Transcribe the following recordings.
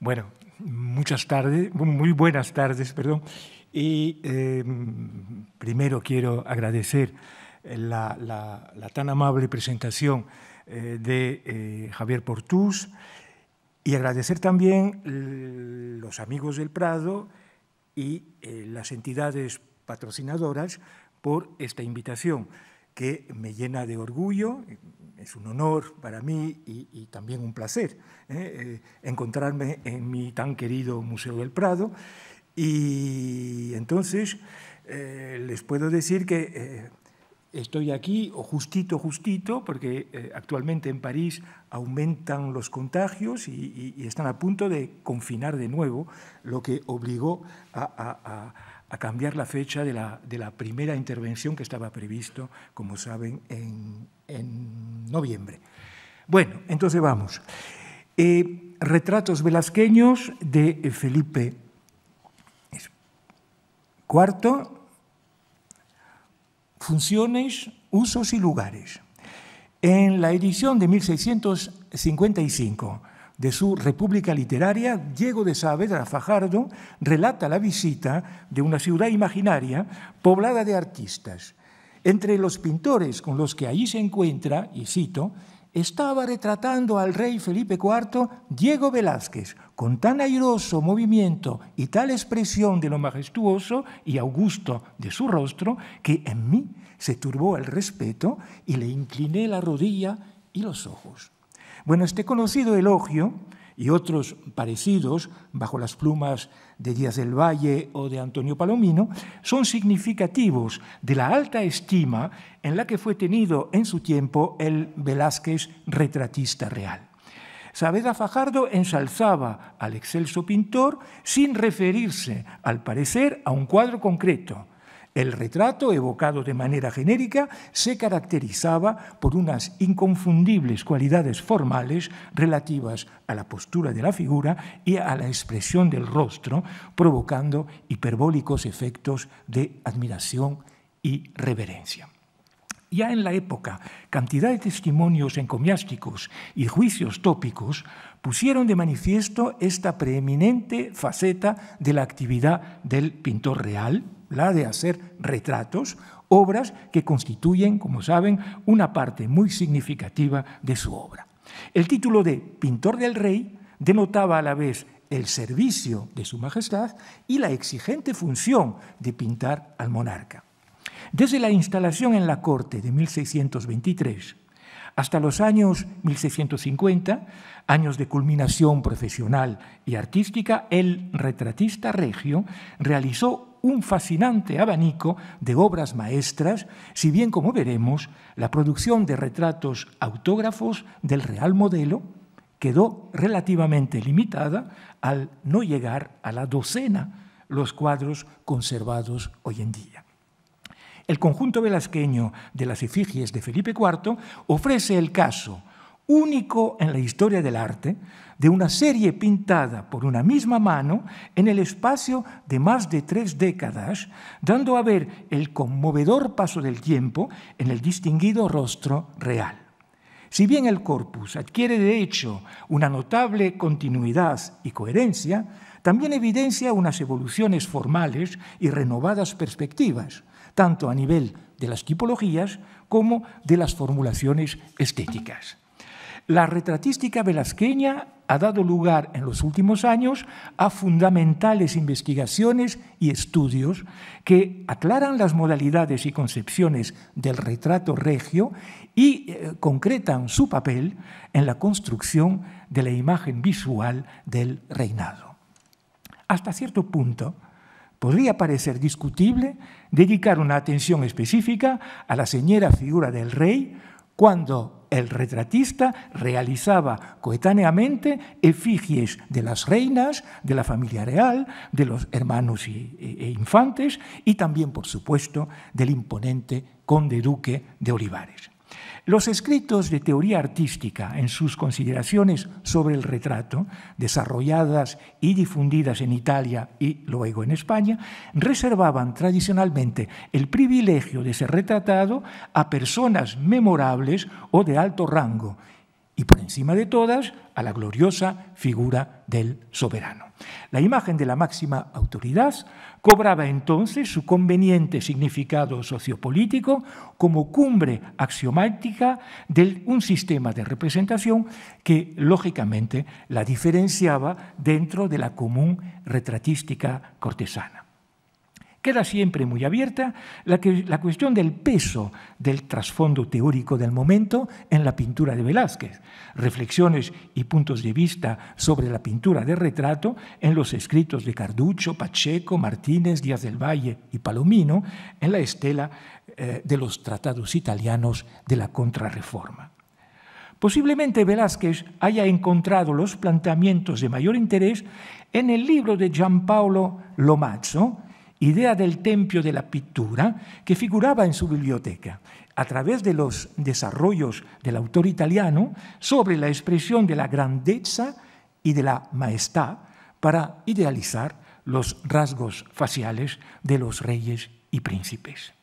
Bueno, muy buenas tardes, perdón. Y primero quiero agradecer la tan amable presentación de Javier Portús y agradecer también los amigos del Prado y las entidades patrocinadoras por esta invitación, que me llena de orgullo. Es un honor para mí y también un placer encontrarme en mi tan querido Museo del Prado. Y entonces les puedo decir que estoy aquí, o justito, porque actualmente en París aumentan los contagios y están a punto de confinar de nuevo, lo que obligó a cambiar la fecha de la primera intervención que estaba previsto, como saben, en noviembre. Bueno, entonces vamos. Retratos velasqueños de Felipe IV, funciones, usos y lugares. En la edición de 1655 de su República Literaria, Diego de Saavedra Fajardo relata la visita de una ciudad imaginaria poblada de artistas. Entre los pintores con los que allí se encuentra, y cito, estaba retratando al rey Felipe IV Diego Velázquez, con tan airoso movimiento y tal expresión de lo majestuoso y augusto de su rostro, que en mí se turbó el respeto y le incliné la rodilla y los ojos. Bueno, este conocido elogio y otros parecidos, bajo las plumas de Díaz del Valle o de Antonio Palomino, son significativos de la alta estima en la que fue tenido en su tiempo el Velázquez retratista real. Saavedra Fajardo ensalzaba al excelso pintor sin referirse, al parecer, a un cuadro concreto. El retrato, evocado de manera genérica, se caracterizaba por unas inconfundibles cualidades formales relativas a la postura de la figura y a la expresión del rostro, provocando hiperbólicos efectos de admiración y reverencia. Ya en la época, cantidad de testimonios encomiásticos y juicios tópicos pusieron de manifiesto esta preeminente faceta de la actividad del pintor real, la de hacer retratos, obras que constituyen, como saben, una parte muy significativa de su obra. El título de Pintor del Rey denotaba a la vez el servicio de su majestad y la exigente función de pintar al monarca. Desde la instalación en la corte de 1623 hasta los años 1650, años de culminación profesional y artística, el retratista regio realizó un fascinante abanico de obras maestras, si bien, como veremos, la producción de retratos autógrafos del Real Modelo quedó relativamente limitada al no llegar a la docena los cuadros conservados hoy en día. El conjunto velasqueño de las efigies de Felipe IV ofrece el caso único en la historia del arte de una serie pintada por una misma mano en el espacio de más de 3 décadas, dando a ver el conmovedor paso del tiempo en el distinguido rostro real. Si bien el corpus adquiere de hecho una notable continuidad y coherencia, también evidencia unas evoluciones formales y renovadas perspectivas, tanto a nivel de las tipologías como de las formulaciones estéticas. La retratística velasqueña ha dado lugar en los últimos años a fundamentales investigaciones y estudios que aclaran las modalidades y concepciones del retrato regio y concretan su papel en la construcción de la imagen visual del reinado. Hasta cierto punto, podría parecer discutible dedicar una atención específica a la señera figura del rey cuando el retratista realizaba coetáneamente efigies de las reinas, de la familia real, de los hermanos e infantes y también, por supuesto, del imponente conde duque de Olivares. Los escritos de teoría artística en sus consideraciones sobre el retrato, desarrolladas y difundidas en Italia y luego en España, reservaban tradicionalmente el privilegio de ser retratado a personas memorables o de alto rango, y por encima de todas a la gloriosa figura del soberano. La imagen de la máxima autoridad cobraba entonces su conveniente significado sociopolítico como cumbre axiomática de un sistema de representación que, lógicamente, la diferenciaba dentro de la común retratística cortesana. Queda siempre muy abierta la cuestión del peso del trasfondo teórico del momento en la pintura de Velázquez. Reflexiones y puntos de vista sobre la pintura de retrato en los escritos de Carduccio, Pacheco, Martínez, Díaz del Valle y Palomino en la estela de los tratados italianos de la Contrarreforma. Posiblemente Velázquez haya encontrado los planteamientos de mayor interés en el libro de Giampaolo Lomazzo, Idea del Tempio de la Pittura, que figuraba en su biblioteca, a través de los desarrollos del autor italiano sobre la expresión de la grandeza y de la majestad para idealizar los rasgos faciales de los reyes y príncipes.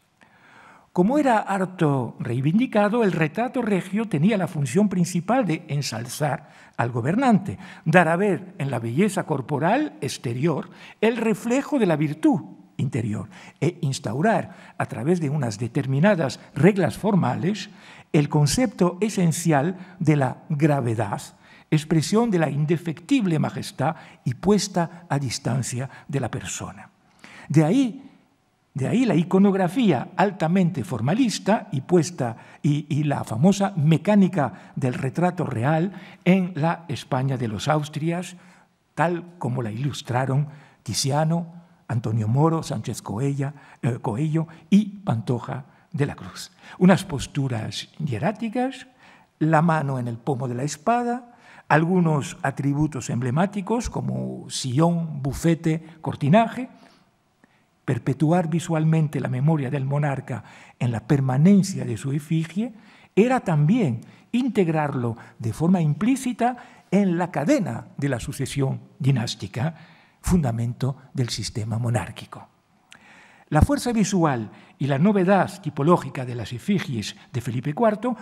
Como era harto reivindicado, el retrato regio tenía la función principal de ensalzar al gobernante, dar a ver en la belleza corporal exterior el reflejo de la virtud interior e instaurar a través de unas determinadas reglas formales el concepto esencial de la gravedad, expresión de la indefectible majestad y puesta a distancia de la persona. De ahí la iconografía altamente formalista y la famosa mecánica del retrato real en la España de los Austrias, tal como la ilustraron Tiziano, Antonio Moro, Sánchez Coello y Pantoja de la Cruz. Unas posturas hieráticas, la mano en el pomo de la espada, algunos atributos emblemáticos como sillón, bufete, cortinaje, perpetuar visualmente la memoria del monarca en la permanencia de su efigie era también integrarlo de forma implícita en la cadena de la sucesión dinástica, fundamento del sistema monárquico. La fuerza visual y la novedad tipológica de las efigies de Felipe IV,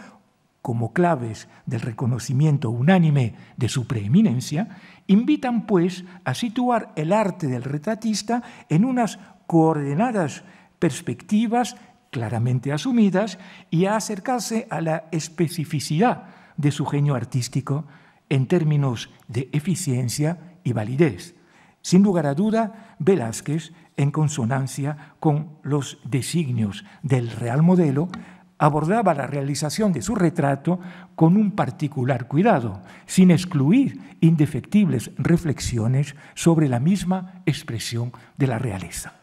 como claves del reconocimiento unánime de su preeminencia, invitan, pues, a situar el arte del retratista en unas coordenadas perspectivas claramente asumidas y a acercarse a la especificidad de su genio artístico en términos de eficiencia y validez. Sin lugar a duda, Velázquez, en consonancia con los designios del Real Modelo, abordaba la realización de su retrato con un particular cuidado, sin excluir indefectibles reflexiones sobre la misma expresión de la realeza.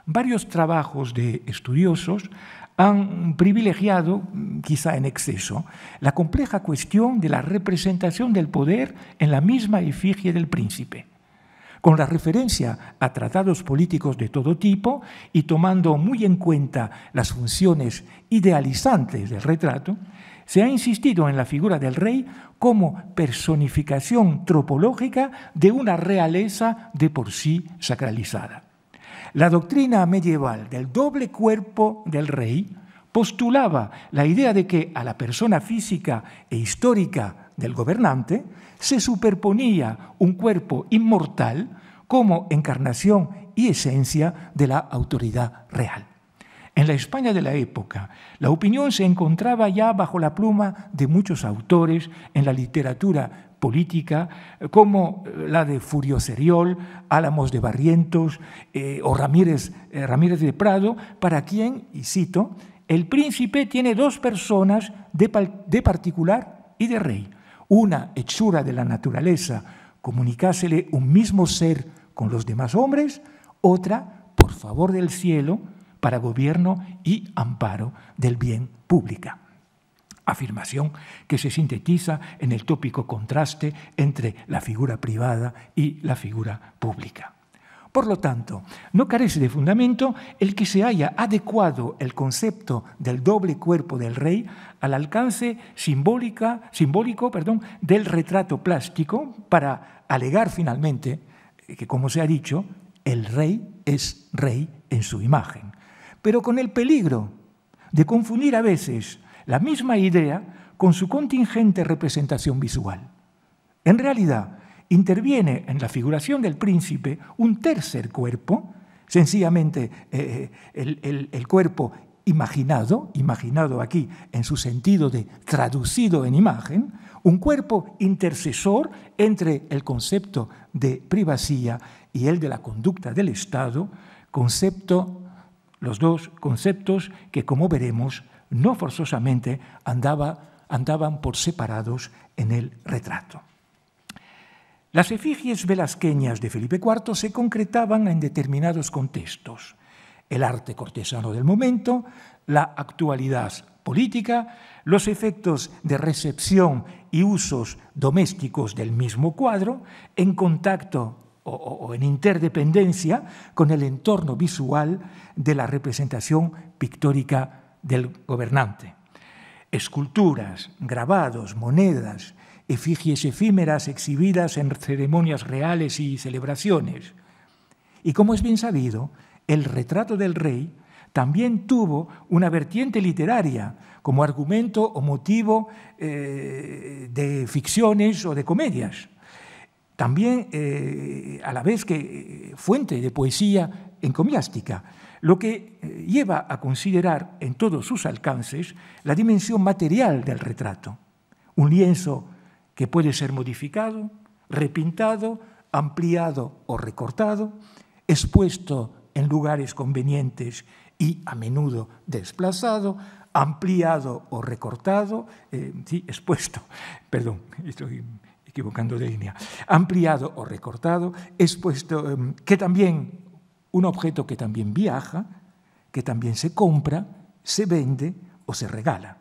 Varios trabajos de estudiosos han privilegiado, quizá en exceso, la compleja cuestión de la representación del poder en la misma efigie del príncipe. Con la referencia a tratados políticos de todo tipo y tomando muy en cuenta las funciones idealizantes del retrato, se ha insistido en la figura del rey como personificación tropológica de una realeza de por sí sacralizada. La doctrina medieval del doble cuerpo del rey postulaba la idea de que a la persona física e histórica del gobernante se superponía un cuerpo inmortal como encarnación y esencia de la autoridad real. En la España de la época, la opinión se encontraba ya bajo la pluma de muchos autores en la literatura política, como la de Furio Seriol, Álamos de Barrientos o Ramírez de Prado, para quien, y cito, el príncipe tiene dos personas de particular y de rey, una hechura de la naturaleza, comunicásele un mismo ser con los demás hombres, otra, por favor del cielo, para gobierno y amparo del bien público. Afirmación que se sintetiza en el tópico contraste entre la figura privada y la figura pública. Por lo tanto, no carece de fundamento el que se haya adecuado el concepto del doble cuerpo del rey al alcance simbólico del retrato plástico para alegar finalmente que, como se ha dicho, el rey es rey en su imagen, pero con el peligro de confundir a veces la misma idea con su contingente representación visual. En realidad, interviene en la figuración del príncipe un tercer cuerpo, sencillamente el cuerpo imaginado aquí en su sentido de traducido en imagen, un cuerpo intercesor entre el concepto de privacidad y el de la conducta del Estado, los dos conceptos que, como veremos, no forzosamente andaban por separados en el retrato. Las efigies velasqueñas de Felipe IV se concretaban en determinados contextos: el arte cortesano del momento, la actualidad política, los efectos de recepción y usos domésticos del mismo cuadro, en contacto o en interdependencia con el entorno visual de la representación pictórica del gobernante. Esculturas, grabados, monedas, efigies efímeras exhibidas en ceremonias reales y celebraciones. Y como es bien sabido, el retrato del rey también tuvo una vertiente literaria como argumento o motivo de ficciones o de comedias. También, a la vez que fuente de poesía encomiástica, lo que lleva a considerar en todos sus alcances la dimensión material del retrato. Un lienzo que puede ser modificado, repintado, ampliado o recortado, expuesto en lugares convenientes y a menudo desplazado, ampliado o recortado, estoy equivocando de línea, ampliado o recortado, expuesto, un objeto que también viaja, que también se compra, se vende o se regala.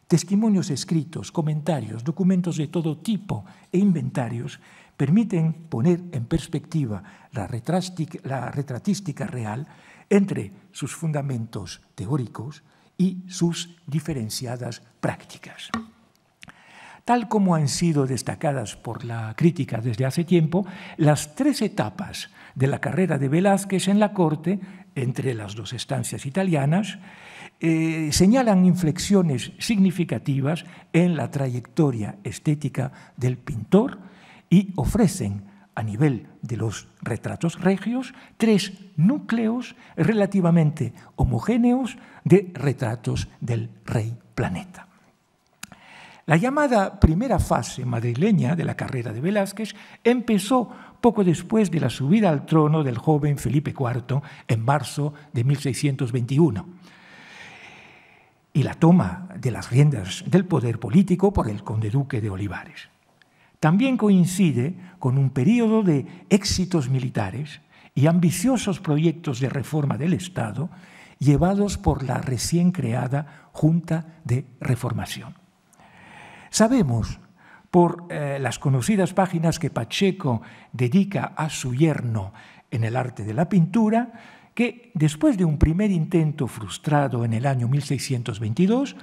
Testimonios escritos, comentarios, documentos de todo tipo e inventarios permiten poner en perspectiva la retratística real entre sus fundamentos teóricos y sus diferenciadas prácticas. Tal como han sido destacadas por la crítica desde hace tiempo, las 3 etapas de la carrera de Velázquez en la corte, entre las 2 estancias italianas, señalan inflexiones significativas en la trayectoria estética del pintor y ofrecen, a nivel de los retratos regios, 3 núcleos relativamente homogéneos de retratos del rey planeta. La llamada primera fase madrileña de la carrera de Velázquez empezó poco después de la subida al trono del joven Felipe IV en marzo de 1621 y la toma de las riendas del poder político por el conde duque de Olivares. También coincide con un periodo de éxitos militares y ambiciosos proyectos de reforma del Estado llevados por la recién creada Junta de Reformación. Sabemos, por las conocidas páginas que Pacheco dedica a su yerno en el arte de la pintura, que después de un primer intento frustrado en el año 1622,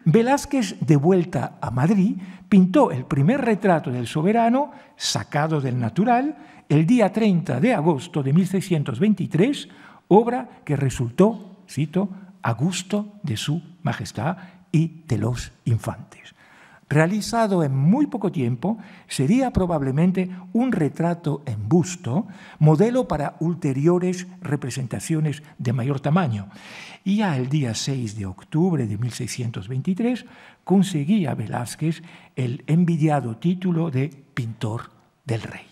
Velázquez, de vuelta a Madrid, pintó el primer retrato del soberano, sacado del natural, el día 30 de agosto de 1623, obra que resultó, cito, a gusto de su majestad y de los infantes. Realizado en muy poco tiempo, sería probablemente un retrato en busto, modelo para ulteriores representaciones de mayor tamaño. Y ya el día 6 de octubre de 1623 conseguía Velázquez el envidiado título de pintor del rey.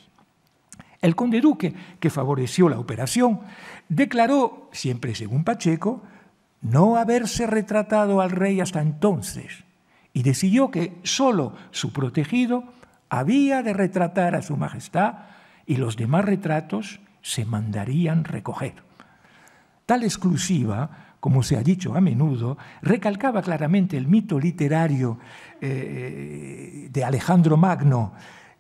El conde duque, que favoreció la operación, declaró, siempre según Pacheco, no haberse retratado al rey hasta entonces, y decidió que solo su protegido había de retratar a su majestad y los demás retratos se mandarían recoger. Tal exclusiva, como se ha dicho a menudo, recalcaba claramente el mito literario de Alejandro Magno,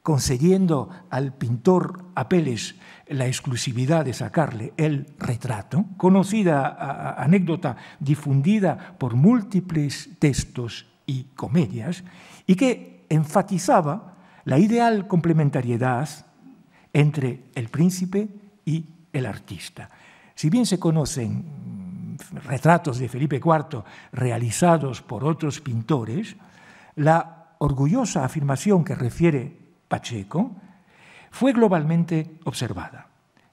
concediendo al pintor Apeles la exclusividad de sacarle el retrato, conocida anécdota difundida por múltiples textos y comedias, y que enfatizaba la ideal complementariedad entre el príncipe y el artista. Si bien se conocen retratos de Felipe IV realizados por otros pintores, La orgullosa afirmación que refiere Pacheco fue globalmente observada,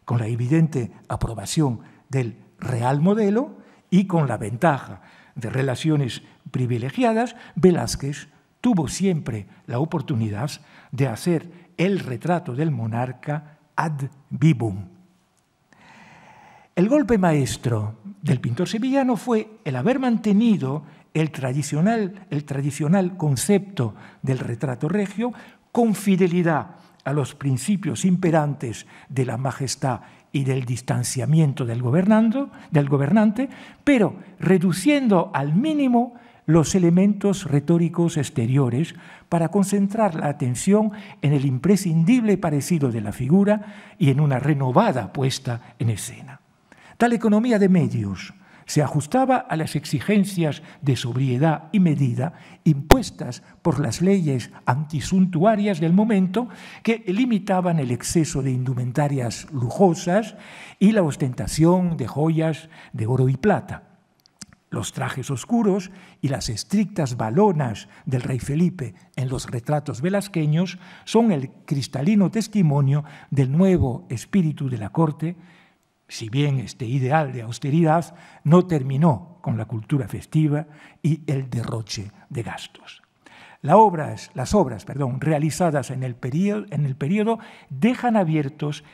con la evidente aprobación del real modelo y con la ventaja de relaciones privilegiadas. Velázquez tuvo siempre la oportunidad de hacer el retrato del monarca ad vivum. El golpe maestro del pintor sevillano fue el haber mantenido el tradicional concepto del retrato regio con fidelidad a los principios imperantes de la majestad y del distanciamiento del gobernante, pero reduciendo al mínimo los elementos retóricos exteriores para concentrar la atención en el imprescindible parecido de la figura y en una renovada puesta en escena. Tal economía de medios se ajustaba a las exigencias de sobriedad y medida impuestas por las leyes antisuntuarias del momento, que limitaban el exceso de indumentarias lujosas y la ostentación de joyas de oro y plata. Los trajes oscuros y las estrictas valonas del rey Felipe en los retratos velasqueños son el cristalino testimonio del nuevo espíritu de la corte, si bien este ideal de austeridad no terminó con la cultura festiva y el derroche de gastos. Las obras realizadas en el periodo dejan abiertos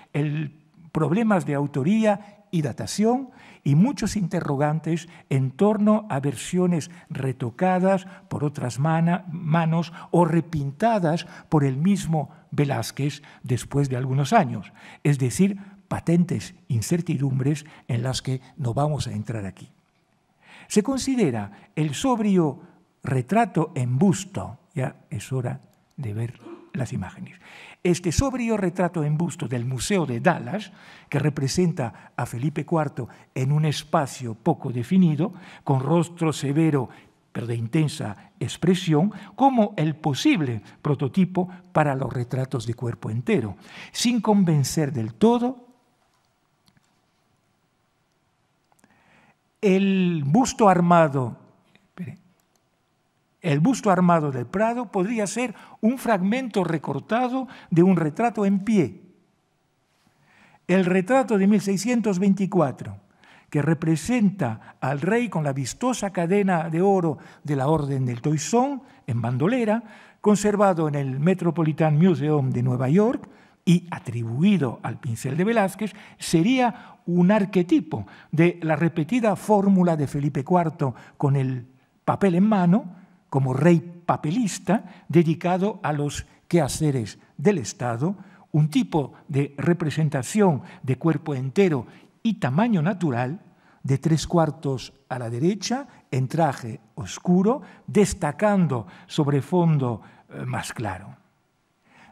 problemas de autoría y datación y muchos interrogantes en torno a versiones retocadas por otras manos o repintadas por el mismo Velázquez después de algunos años, es decir, patentes incertidumbres en las que no vamos a entrar aquí. Se considera el sobrio retrato en busto, ya es hora de ver las imágenes. Este sobrio retrato en busto del Museo de Dallas, que representa a Felipe IV en un espacio poco definido, con rostro severo pero de intensa expresión, como el posible prototipo para los retratos de cuerpo entero, sin convencer del todo. El busto armado del Prado podría ser un fragmento recortado de un retrato en pie. El retrato de 1624, que representa al rey con la vistosa cadena de oro de la Orden del Toisón en bandolera, conservado en el Metropolitan Museum de Nueva York y atribuido al pincel de Velázquez, sería un arquetipo de la repetida fórmula de Felipe IV con el papel en mano, como rey papelista dedicado a los quehaceres del Estado, un tipo de representación de cuerpo entero y tamaño natural, de 3/4 a la derecha, en traje oscuro, destacando sobre fondo más claro.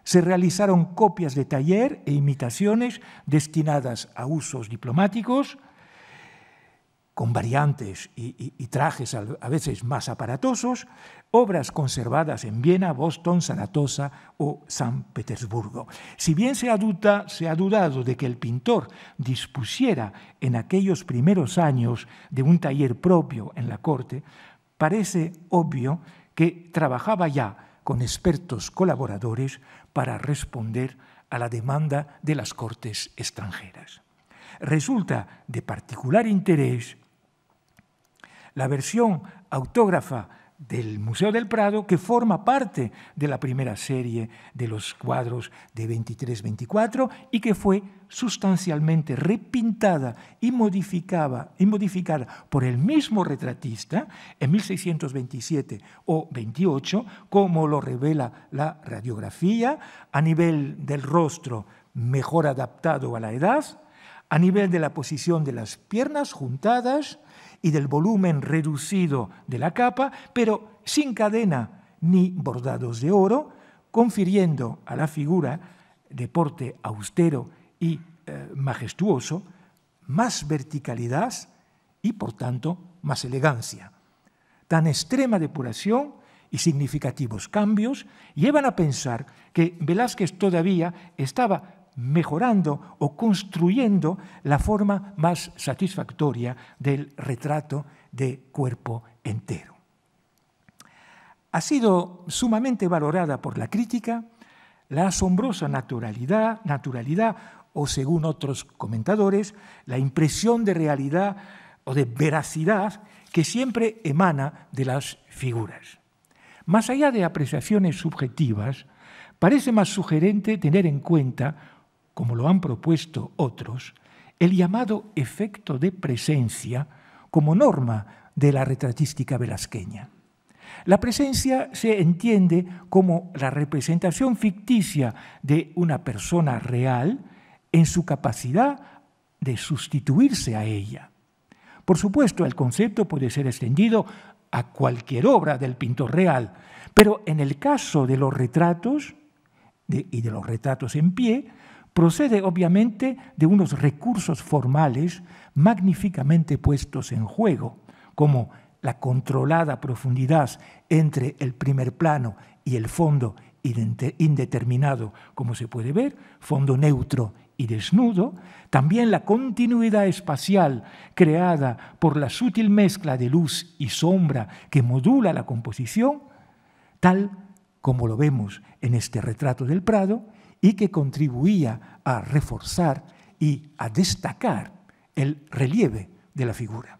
Se realizaron copias de taller e imitaciones destinadas a usos diplomáticos, con variantes y trajes a veces más aparatosos, obras conservadas en Viena, Boston, Saratoga o San Petersburgo. Si bien se ha dudado de que el pintor dispusiera en aquellos primeros años de un taller propio en la corte, parece obvio que trabajaba ya con expertos colaboradores para responder a la demanda de las cortes extranjeras. Resulta de particular interés la versión autógrafa del Museo del Prado, que forma parte de la primera serie de los cuadros de 23-24 y que fue sustancialmente repintada y modificada por el mismo retratista en 1627 o 28, como lo revela la radiografía, a nivel del rostro mejor adaptado a la edad, a nivel de la posición de las piernas juntadas y del volumen reducido de la capa, pero sin cadena ni bordados de oro, confiriendo a la figura de porte austero y majestuoso más verticalidad y, por tanto, más elegancia. Tan extrema depuración y significativos cambios llevan a pensar que Velázquez todavía estaba mejorando o construyendo la forma más satisfactoria del retrato de cuerpo entero. Ha sido sumamente valorada por la crítica la asombrosa naturalidad o, según otros comentadores, la impresión de realidad o de veracidad que siempre emana de las figuras. Más allá de apreciaciones subjetivas, parece más sugerente tener en cuenta, como lo han propuesto otros, el llamado efecto de presencia como norma de la retratística velasqueña. La presencia se entiende como la representación ficticia de una persona real en su capacidad de sustituirse a ella. Por supuesto, el concepto puede ser extendido a cualquier obra del pintor real, pero en el caso de los retratos y de los retratos en pie, procede obviamente de unos recursos formales magníficamente puestos en juego, como la controlada profundidad entre el primer plano y el fondo indeterminado, como se puede ver, fondo neutro y desnudo, también la continuidad espacial creada por la sutil mezcla de luz y sombra que modula la composición, tal como lo vemos en este retrato del Prado, y que contribuía a reforzar y a destacar el relieve de la figura.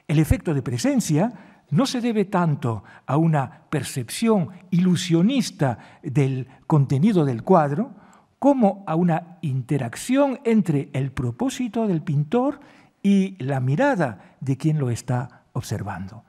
El efecto de presencia no se debe tanto a una percepción ilusionista del contenido del cuadro como a una interacción entre el propósito del pintor y la mirada de quien lo está observando.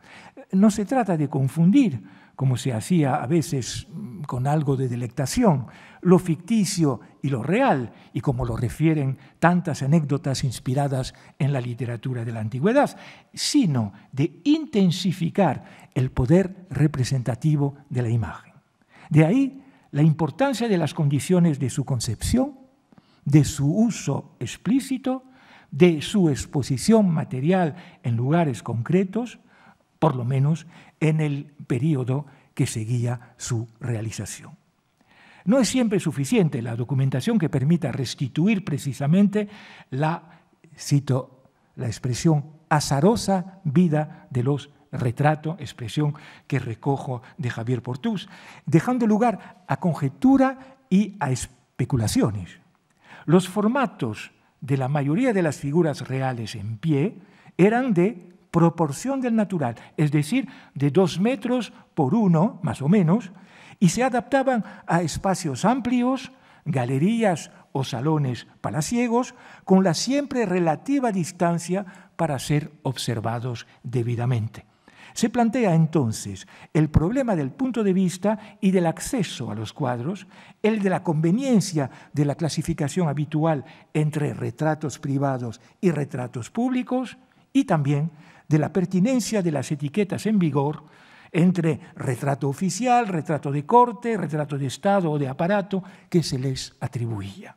No se trata de confundir, como se hacía a veces con algo de delectación, lo ficticio y lo real, y como lo refieren tantas anécdotas inspiradas en la literatura de la antigüedad, sino de intensificar el poder representativo de la imagen. De ahí la importancia de las condiciones de su concepción, de su uso explícito, de su exposición material en lugares concretos, por lo menos en el periodo que seguía su realización. No es siempre suficiente la documentación que permita restituir precisamente cito la expresión, azarosa vida de los retratos, expresión que recojo de Javier Portús, dejando lugar a conjetura y a especulaciones. Los formatos de la mayoría de las figuras reales en pie eran de proporción del natural, es decir, de 2 metros por 1, más o menos, y se adaptaban a espacios amplios, galerías o salones palaciegos, con la siempre relativa distancia para ser observados debidamente. Se plantea entonces el problema del punto de vista y del acceso a los cuadros, el de la conveniencia de la clasificación habitual entre retratos privados y retratos públicos, y también de la pertinencia de las etiquetas en vigor entre retrato oficial, retrato de corte, retrato de Estado o de aparato que se les atribuía.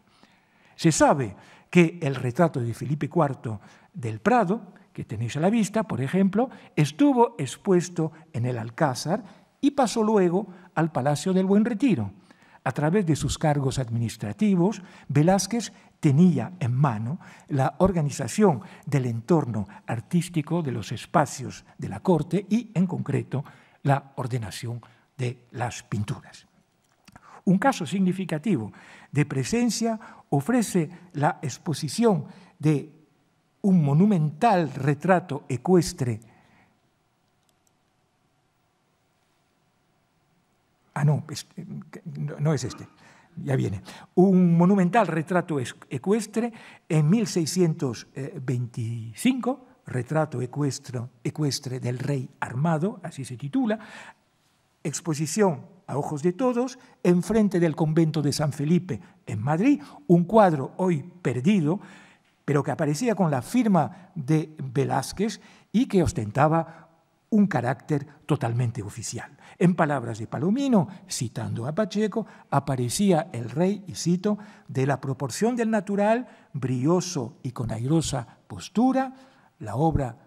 Se sabe que el retrato de Felipe IV del Prado, que tenéis a la vista, por ejemplo, estuvo expuesto en el Alcázar y pasó luego al Palacio del Buen Retiro. A través de sus cargos administrativos, Velázquez tenía en mano la organización del entorno artístico de los espacios de la corte y, en concreto, la ordenación de las pinturas. Un caso significativo de presencia ofrece la exposición de un monumental retrato ecuestre. No es este, ya viene. Un monumental retrato ecuestre en 1625, retrato ecuestre del rey armado, así se titula, exposición a ojos de todos, enfrente del convento de San Felipe en Madrid, un cuadro hoy perdido, pero que aparecía con la firma de Velázquez y que ostentaba un carácter totalmente oficial. En palabras de Palomino, citando a Pacheco, aparecía el rey, y cito, de la proporción del natural, brioso y con airosa postura. La obra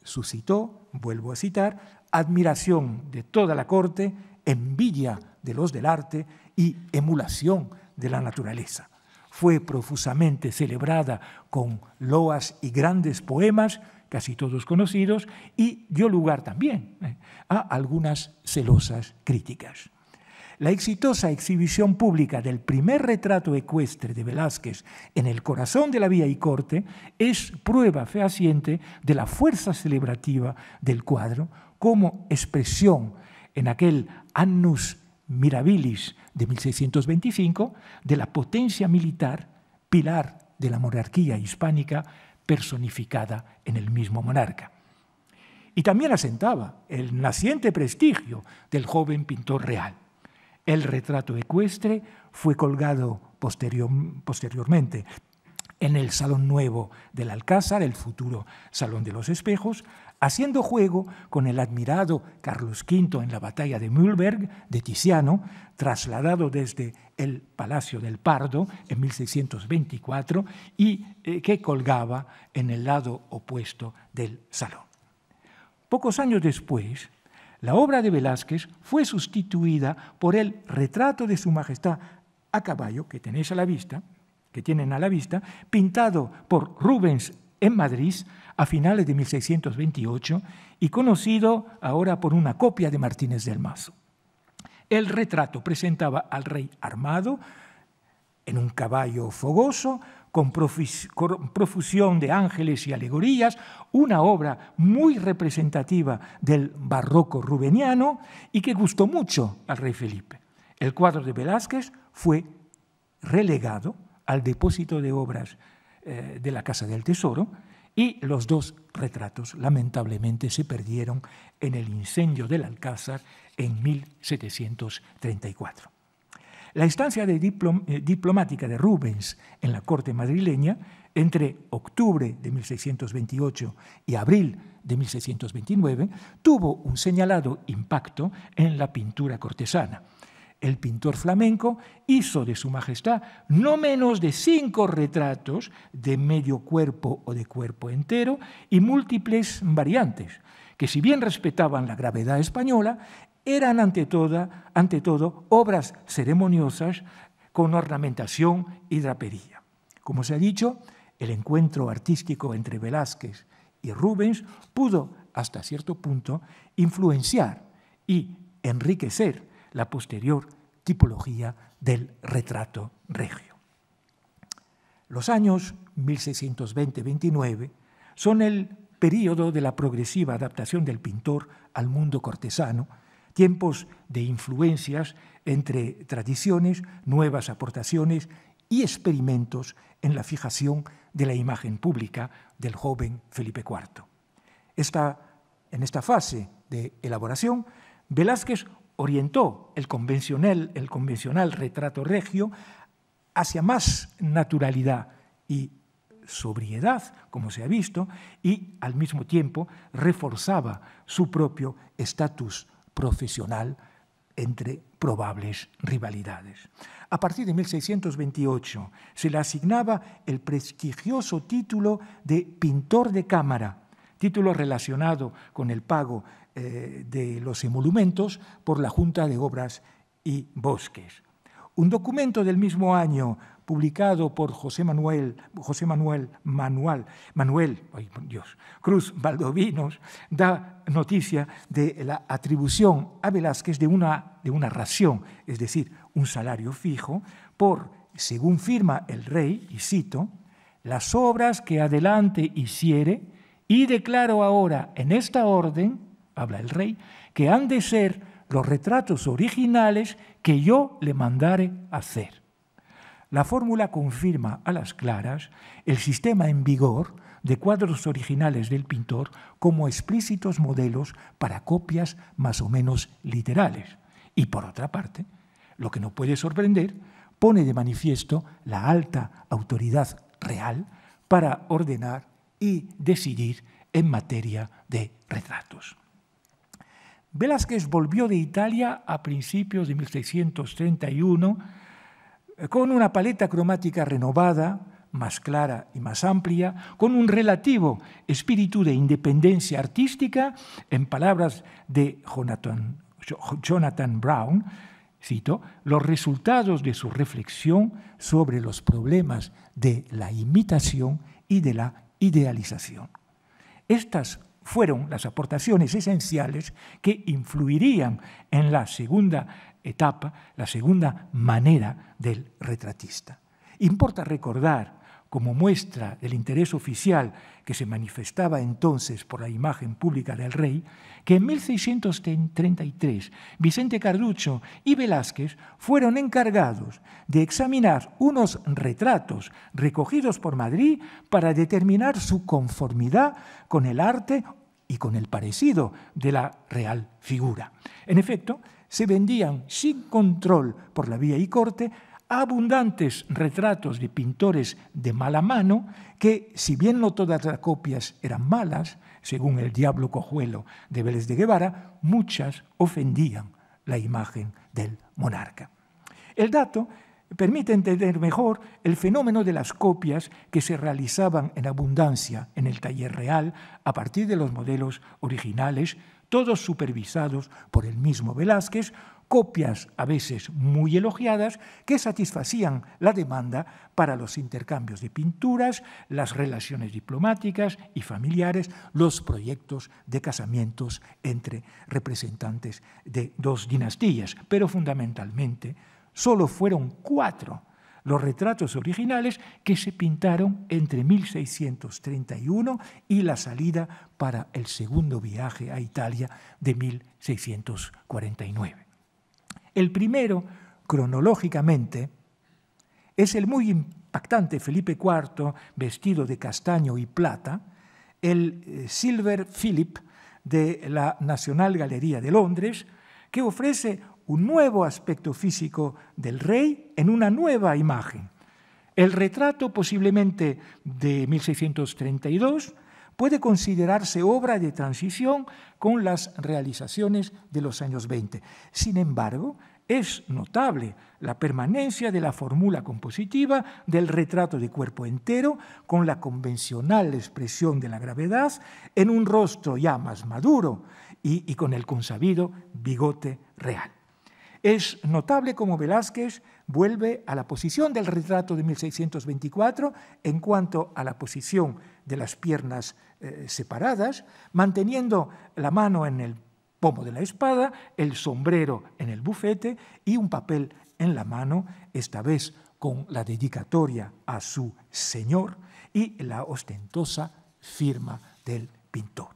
suscitó, vuelvo a citar, admiración de toda la corte, envidia de los del arte y emulación de la naturaleza. Fue profusamente celebrada con loas y grandes poemas casi todos conocidos, y dio lugar también a algunas celosas críticas. La exitosa exhibición pública del primer retrato ecuestre de Velázquez en el corazón de la Vía y Corte es prueba fehaciente de la fuerza celebrativa del cuadro como expresión en aquel annus mirabilis de 1625 de la potencia militar, pilar de la monarquía hispánica personificada en el mismo monarca. Y también asentaba el naciente prestigio del joven pintor real. El retrato ecuestre fue colgado posteriormente en el Salón Nuevo del Alcázar, el futuro Salón de los Espejos, haciendo juego con el admirado Carlos V en la batalla de Mühlberg de Tiziano, trasladado desde el Palacio del Pardo en 1624 y que colgaba en el lado opuesto del salón. Pocos años después, la obra de Velázquez fue sustituida por el retrato de Su Majestad a caballo, que tenéis a la vista, que tienen a la vista, pintado por Rubens en Madrid a finales de 1628 y conocido ahora por una copia de Martínez del Mazo. El retrato presentaba al rey armado en un caballo fogoso, con profusión de ángeles y alegorías, una obra muy representativa del barroco rubeniano y que gustó mucho al rey Felipe. El cuadro de Velázquez fue relegado al depósito de obras de la Casa del Tesoro y los dos retratos lamentablemente se perdieron en el incendio del Alcázar en 1734. La estancia diplomática de Rubens en la corte madrileña entre octubre de 1628 y abril de 1629 tuvo un señalado impacto en la pintura cortesana. El pintor flamenco hizo de Su Majestad no menos de 5 retratos de medio cuerpo o de cuerpo entero y múltiples variantes, que si bien respetaban la gravedad española, eran ante todo obras ceremoniosas con ornamentación y drapería. Como se ha dicho, el encuentro artístico entre Velázquez y Rubens pudo, hasta cierto punto, influenciar y enriquecer la posterior tipología del retrato regio. Los años 1620-29 son el período de la progresiva adaptación del pintor al mundo cortesano, tiempos de influencias entre tradiciones, nuevas aportaciones y experimentos en la fijación de la imagen pública del joven Felipe IV. En esta fase de elaboración, Velázquez orientó el convencional retrato regio hacia más naturalidad y sobriedad, como se ha visto, y al mismo tiempo reforzaba su propio estatus profesional entre probables rivalidades. A partir de 1628 se le asignaba el prestigioso título de pintor de cámara, título relacionado con el pago de los emolumentos por la Junta de Obras y Bosques. Un documento del mismo año publicado por Manuel Cruz Valdovinos da noticia de la atribución a Velázquez de una ración, es decir, un salario fijo, por, según firma el rey, y cito, las obras que adelante hiciere, y declaro ahora en esta orden, habla el rey, que han de ser los retratos originales que yo le mandare hacer. La fórmula confirma a las claras el sistema en vigor de cuadros originales del pintor como explícitos modelos para copias más o menos literales. Y por otra parte, lo que no puede sorprender, pone de manifiesto la alta autoridad real para ordenar y decidir en materia de retratos. Velázquez volvió de Italia a principios de 1631 con una paleta cromática renovada, más clara y más amplia, con un relativo espíritu de independencia artística, en palabras de Jonathan Brown, cito, los resultados de su reflexión sobre los problemas de la imitación y de la idealización. Estas fueron las aportaciones esenciales que influirían en la segunda etapa, la segunda manera del retratista. Importa recordar, como muestra del interés oficial que se manifestaba entonces por la imagen pública del rey, que en 1633 Vicente Carducho y Velázquez fueron encargados de examinar unos retratos recogidos por Madrid para determinar su conformidad con el arte y con el parecido de la real figura. En efecto, se vendían sin control por la vía y corte abundantes retratos de pintores de mala mano que, si bien no todas las copias eran malas, según el Diablo Cojuelo de Vélez de Guevara, muchas ofendían la imagen del monarca. El dato permite entender mejor el fenómeno de las copias que se realizaban en abundancia en el taller real a partir de los modelos originales, todos supervisados por el mismo Velázquez, copias a veces muy elogiadas que satisfacían la demanda para los intercambios de pinturas, las relaciones diplomáticas y familiares, los proyectos de casamientos entre representantes de dos dinastías. Pero fundamentalmente solo fueron 4 los retratos originales que se pintaron entre 1631 y la salida para el segundo viaje a Italia de 1649. El primero, cronológicamente, es el muy impactante Felipe IV vestido de castaño y plata, el Silver Philip de la National Gallery de Londres, que ofrece un nuevo aspecto físico del rey en una nueva imagen. El retrato, posiblemente de 1632, puede considerarse obra de transición con las realizaciones de los años 20. Sin embargo, es notable la permanencia de la fórmula compositiva del retrato de cuerpo entero con la convencional expresión de la gravedad en un rostro ya más maduro y con el consabido bigote real. Es notable cómo Velázquez vuelve a la posición del retrato de 1624 en cuanto a la posición de las piernas separadas, manteniendo la mano en el pomo de la espada, el sombrero en el bufete y un papel en la mano, esta vez con la dedicatoria a su señor y la ostentosa firma del pintor.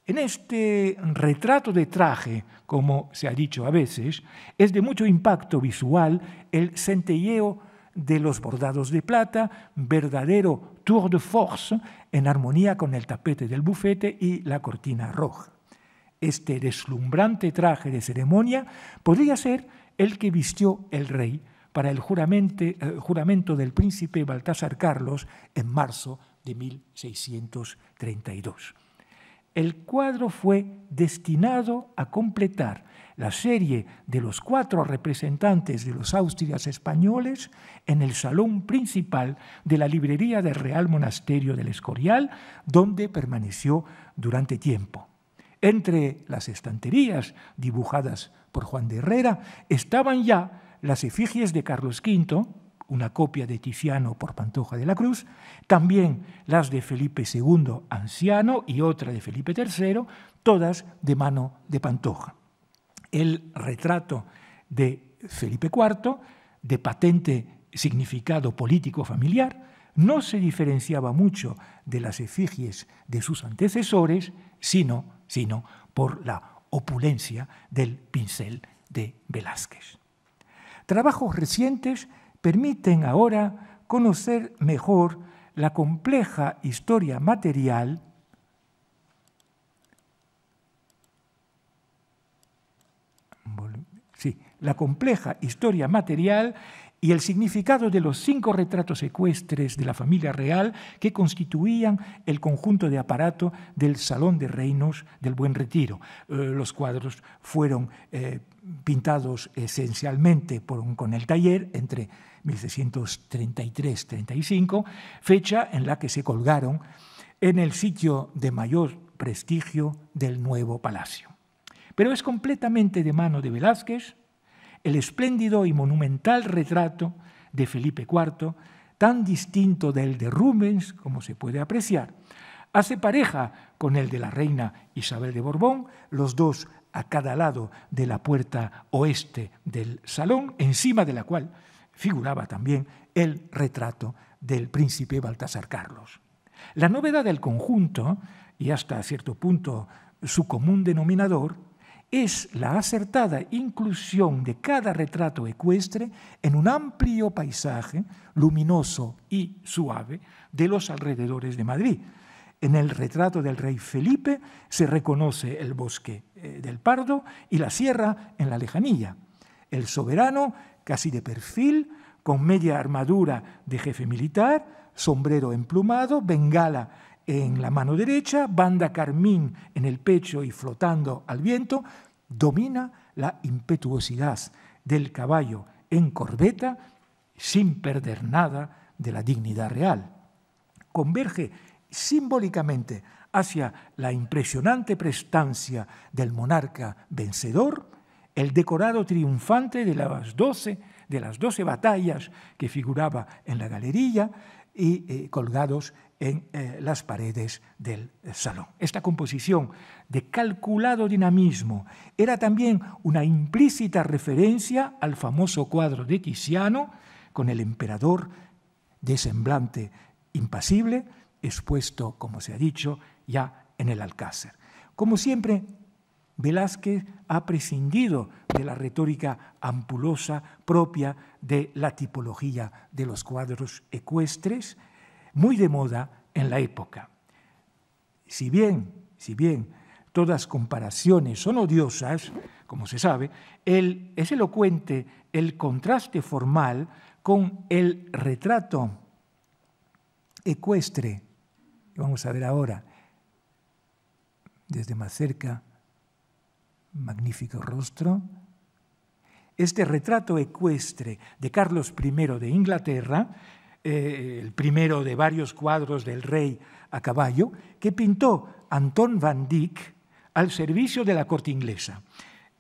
En este retrato de traje, como se ha dicho a veces, es de mucho impacto visual el centelleo de los bordados de plata, verdadero tour de force en armonía con el tapete del bufete y la cortina roja. Este deslumbrante traje de ceremonia podría ser el que vistió el rey para el juramento del príncipe Baltasar Carlos en marzo de 1632. El cuadro fue destinado a completar la serie de los 4 representantes de los Austrias españoles en el salón principal de la librería del Real Monasterio del Escorial, donde permaneció durante tiempo. Entre las estanterías dibujadas por Juan de Herrera estaban ya las efigies de Carlos V, una copia de Tiziano por Pantoja de la Cruz, también las de Felipe II anciano y otra de Felipe III, todas de mano de Pantoja. El retrato de Felipe IV, de patente significado político familiar, no se diferenciaba mucho de las efigies de sus antecesores, sino por la opulencia del pincel de Velázquez. Trabajos recientes permiten ahora conocer mejor la compleja historia material y el significado de los 5 retratos ecuestres de la familia real que constituían el conjunto de aparato del Salón de Reinos del Buen Retiro. Los cuadros fueron pintados esencialmente con el taller entre 1633-35, fecha en la que se colgaron en el sitio de mayor prestigio del nuevo palacio. Pero es completamente de mano de Velázquez el espléndido y monumental retrato de Felipe IV, tan distinto del de Rubens, como se puede apreciar, Hace pareja con el de la reina Isabel de Borbón, los dos a cada lado de la puerta oeste del salón, encima de la cual figuraba también el retrato del príncipe Baltasar Carlos. La novedad del conjunto, y hasta cierto punto su común denominador, es la acertada inclusión de cada retrato ecuestre en un amplio paisaje luminoso y suave de los alrededores de Madrid. En el retrato del rey Felipe se reconoce el bosque del Pardo y la sierra en la lejanía. El soberano, casi de perfil, con media armadura de jefe militar, sombrero emplumado, bengala en la mano derecha, banda carmín en el pecho y flotando al viento, domina la impetuosidad del caballo en corbeta sin perder nada de la dignidad real. Converge simbólicamente hacia la impresionante prestancia del monarca vencedor, el decorado triunfante de las 12 batallas que figuraba en la galería y colgados en las paredes del salón. Esta composición de calculado dinamismo era también una implícita referencia al famoso cuadro de Tiziano, con el emperador de semblante impasible, expuesto, como se ha dicho, ya en el Alcázar. Como siempre, Velázquez ha prescindido de la retórica ampulosa propia de la tipología de los cuadros ecuestres, muy de moda en la época. Si bien todas comparaciones son odiosas, como se sabe, es elocuente el contraste formal con el retrato ecuestre. Vamos a ver ahora, desde más cerca, magnífico rostro. Este retrato ecuestre de Carlos I de Inglaterra, el primero de varios cuadros del rey a caballo, que pintó Anton van Dyck al servicio de la corte inglesa.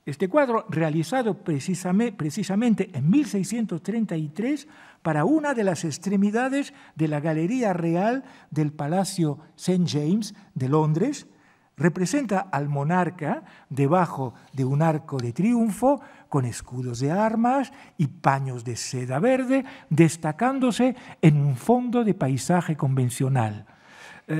Este cuadro, realizado precisamente en 1633 para una de las extremidades de la Galería Real del Palacio St. James de Londres, representa al monarca debajo de un arco de triunfo con escudos de armas y paños de seda verde, destacándose en un fondo de paisaje convencional.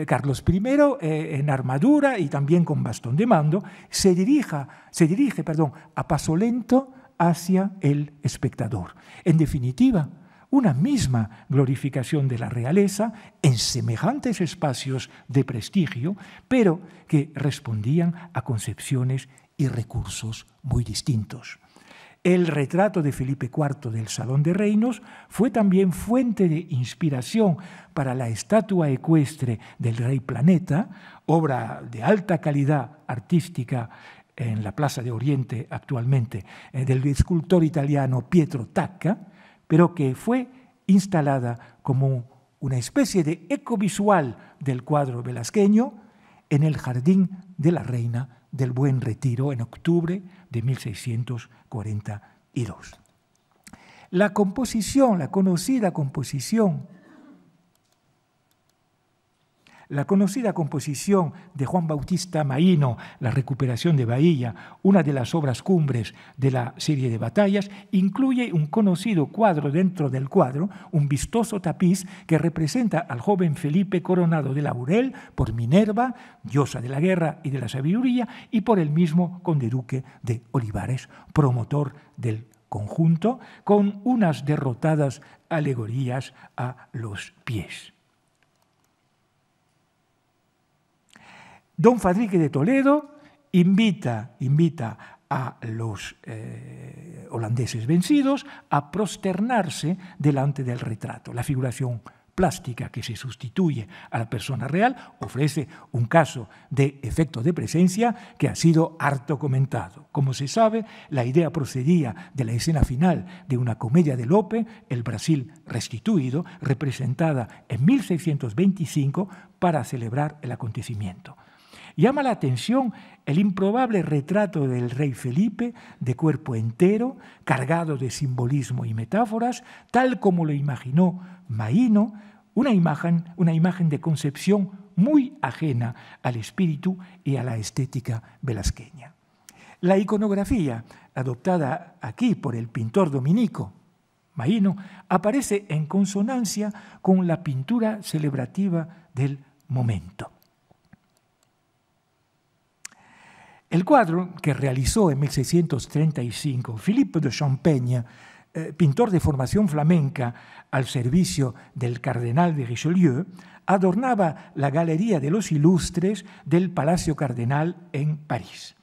Carlos I, en armadura y también con bastón de mando, se dirige a paso lento hacia el espectador. En definitiva, una misma glorificación de la realeza en semejantes espacios de prestigio, pero que respondían a concepciones y recursos muy distintos. El retrato de Felipe IV del Salón de Reinos fue también fuente de inspiración para la estatua ecuestre del Rey Planeta, obra de alta calidad artística en la Plaza de Oriente actualmente, del escultor italiano Pietro Tacca, pero que fue instalada como una especie de eco visual del cuadro velasqueño en el Jardín de la Reina del Buen Retiro en octubre de 1642. La conocida composición de Juan Bautista Maíno, La recuperación de Bahía, una de las obras cumbres de la serie de batallas, incluye un conocido cuadro dentro del cuadro, un vistoso tapiz que representa al joven Felipe coronado de laurel por Minerva, diosa de la guerra y de la sabiduría, y por el mismo conde duque de Olivares, promotor del conjunto, con unas derrotadas alegorías a los pies. Don Fadrique de Toledo invita a los holandeses vencidos a prosternarse delante del retrato. La figuración plástica que se sustituye a la persona real ofrece un caso de efecto de presencia que ha sido harto comentado. Como se sabe, la idea procedía de la escena final de una comedia de Lope, El Brasil restituido, representada en 1625 para celebrar el acontecimiento. Llama la atención el improbable retrato del rey Felipe de cuerpo entero, cargado de simbolismo y metáforas, tal como lo imaginó Maíno, una imagen de concepción muy ajena al espíritu y a la estética velasqueña. La iconografía adoptada aquí por el pintor dominico Maíno aparece en consonancia con la pintura celebrativa del momento. El cuadro que realizó en 1635 Philippe de Champaigne, pintor de formación flamenca al servicio del cardenal de Richelieu, adornaba la Galería de los Ilustres del Palacio Cardenal en París.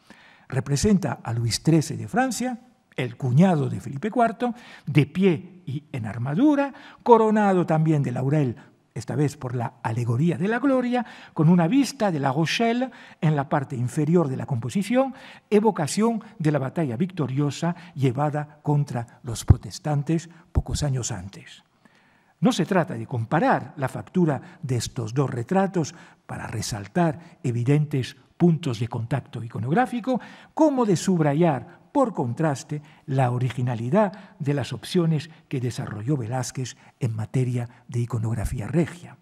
Representa a Luis XIII de Francia, el cuñado de Felipe IV, de pie y en armadura, coronado también de laurel, esta vez por la alegoría de la gloria, con una vista de La Rochelle en la parte inferior de la composición, evocación de la batalla victoriosa llevada contra los protestantes pocos años antes. No se trata de comparar la factura de estos dos retratos para resaltar evidentes puntos de contacto iconográfico, como de subrayar, por contraste, la originalidad de las opciones que desarrolló Velázquez en materia de iconografía regia.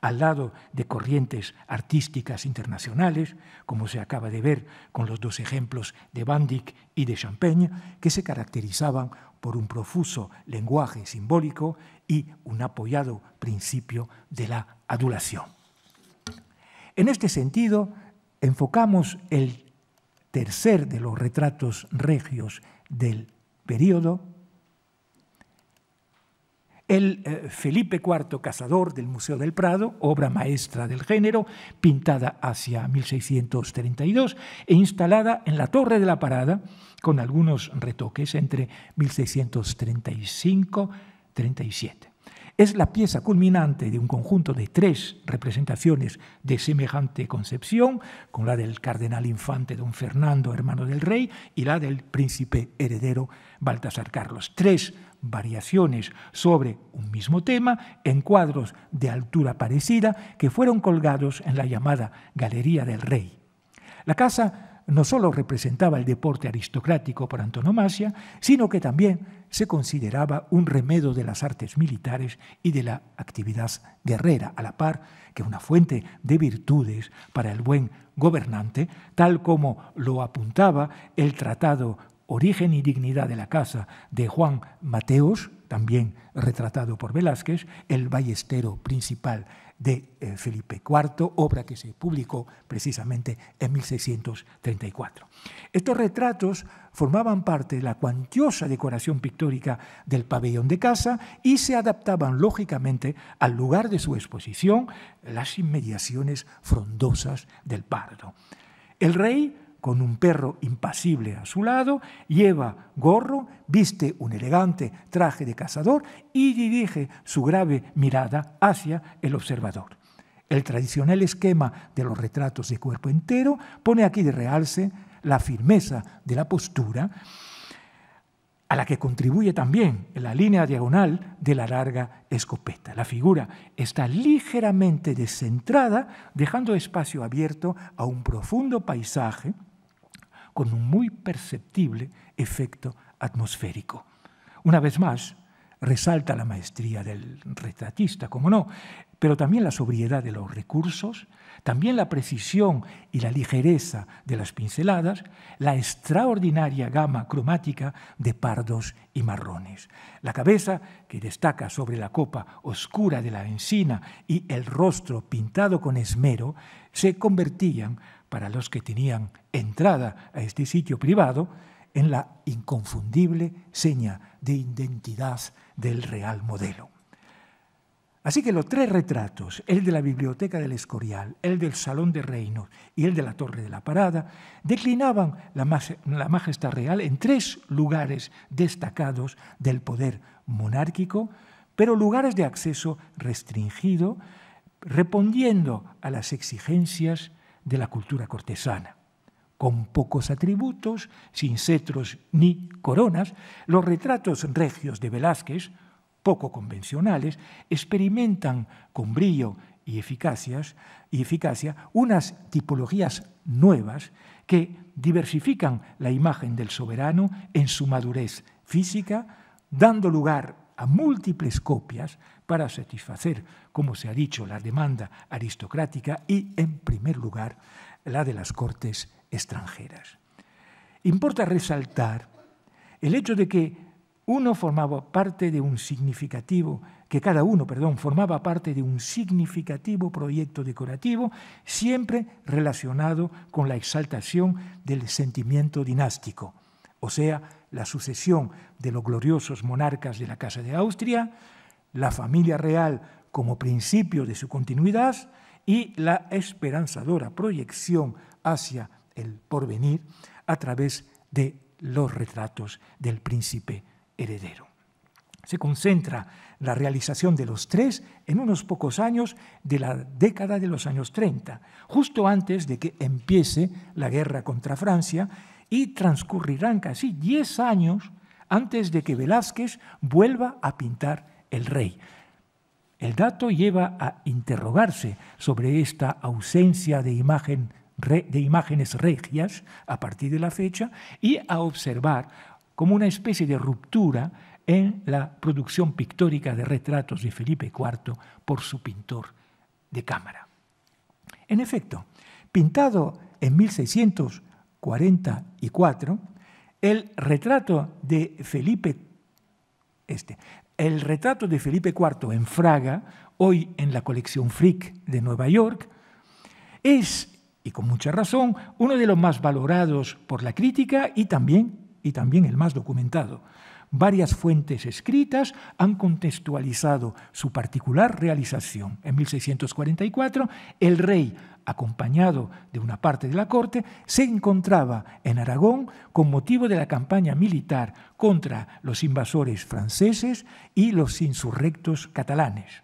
Al lado de corrientes artísticas internacionales, como se acaba de ver con los dos ejemplos de Van Dyck y de Champaigne, que se caracterizaban por un profuso lenguaje simbólico y un apoyado principio de la adulación. En este sentido, enfocamos el tercer de los retratos regios del período, el Felipe IV Cazador del Museo del Prado, obra maestra del género, pintada hacia 1632 e instalada en la Torre de la Parada, con algunos retoques entre 1635-37. Es la pieza culminante de un conjunto de 3 representaciones de semejante concepción, con la del cardenal infante don Fernando, hermano del rey, y la del príncipe heredero Baltasar Carlos. 3 variaciones sobre un mismo tema en cuadros de altura parecida que fueron colgados en la llamada Galería del Rey. La casa no solo representaba el deporte aristocrático por antonomasia, sino que también se consideraba un remedio de las artes militares y de la actividad guerrera, a la par que una fuente de virtudes para el buen gobernante, tal como lo apuntaba el tratado Origen y Dignidad de la Casa de Juan Mateos, también retratado por Velázquez, el ballestero principal de Felipe IV, obra que se publicó precisamente en 1634. Estos retratos formaban parte de la cuantiosa decoración pictórica del pabellón de casa y se adaptaban lógicamente al lugar de su exposición, las inmediaciones frondosas del Pardo. El rey, con un perro impasible a su lado, lleva gorro, viste un elegante traje de cazador y dirige su grave mirada hacia el observador. El tradicional esquema de los retratos de cuerpo entero pone aquí de realce la firmeza de la postura, a la que contribuye también la línea diagonal de la larga escopeta. La figura está ligeramente descentrada, dejando espacio abierto a un profundo paisaje con un muy perceptible efecto atmosférico. Una vez más, resalta la maestría del retratista, como no, pero también la sobriedad de los recursos, también la precisión y la ligereza de las pinceladas, la extraordinaria gama cromática de pardos y marrones. La cabeza, que destaca sobre la copa oscura de la encina, y el rostro pintado con esmero, se convertían, para los que tenían entrada a este sitio privado, en la inconfundible seña de identidad del real modelo. Así que los 3 retratos, el de la Biblioteca del Escorial, el del Salón de Reinos y el de la Torre de la Parada, declinaban la majestad real en 3 lugares destacados del poder monárquico, pero lugares de acceso restringido, respondiendo a las exigencias de la cultura cortesana. Con pocos atributos, sin cetros ni coronas, los retratos regios de Velázquez, poco convencionales, experimentan con brillo y eficacia unas tipologías nuevas que diversifican la imagen del soberano en su madurez física, dando lugar a múltiples copias para satisfacer, como se ha dicho, la demanda aristocrática y, en primer lugar, la de las cortes extranjeras. Importa resaltar el hecho de que cada uno formaba parte de un significativo proyecto decorativo, siempre relacionado con la exaltación del sentimiento dinástico, o sea, la sucesión de los gloriosos monarcas de la Casa de Austria, la familia real como principio de su continuidad y la esperanzadora proyección hacia el porvenir a través de los retratos del príncipe heredero. Se concentra la realización de los tres en unos pocos años de la década de los años 30, justo antes de que empiece la guerra contra Francia, y transcurrirán casi 10 años antes de que Velázquez vuelva a pintar El Rey. El dato lleva a interrogarse sobre esta ausencia de imágenes regias a partir de la fecha y a observar como una especie de ruptura en la producción pictórica de retratos de Felipe IV por su pintor de cámara. En efecto, pintado en 1644, el retrato de Felipe IV en Fraga, hoy en la colección Frick de Nueva York, es, y con mucha razón, uno de los más valorados por la crítica y también el más documentado. Varias fuentes escritas han contextualizado su particular realización. En 1644, el rey, acompañado de una parte de la corte, se encontraba en Aragón con motivo de la campaña militar contra los invasores franceses y los insurrectos catalanes.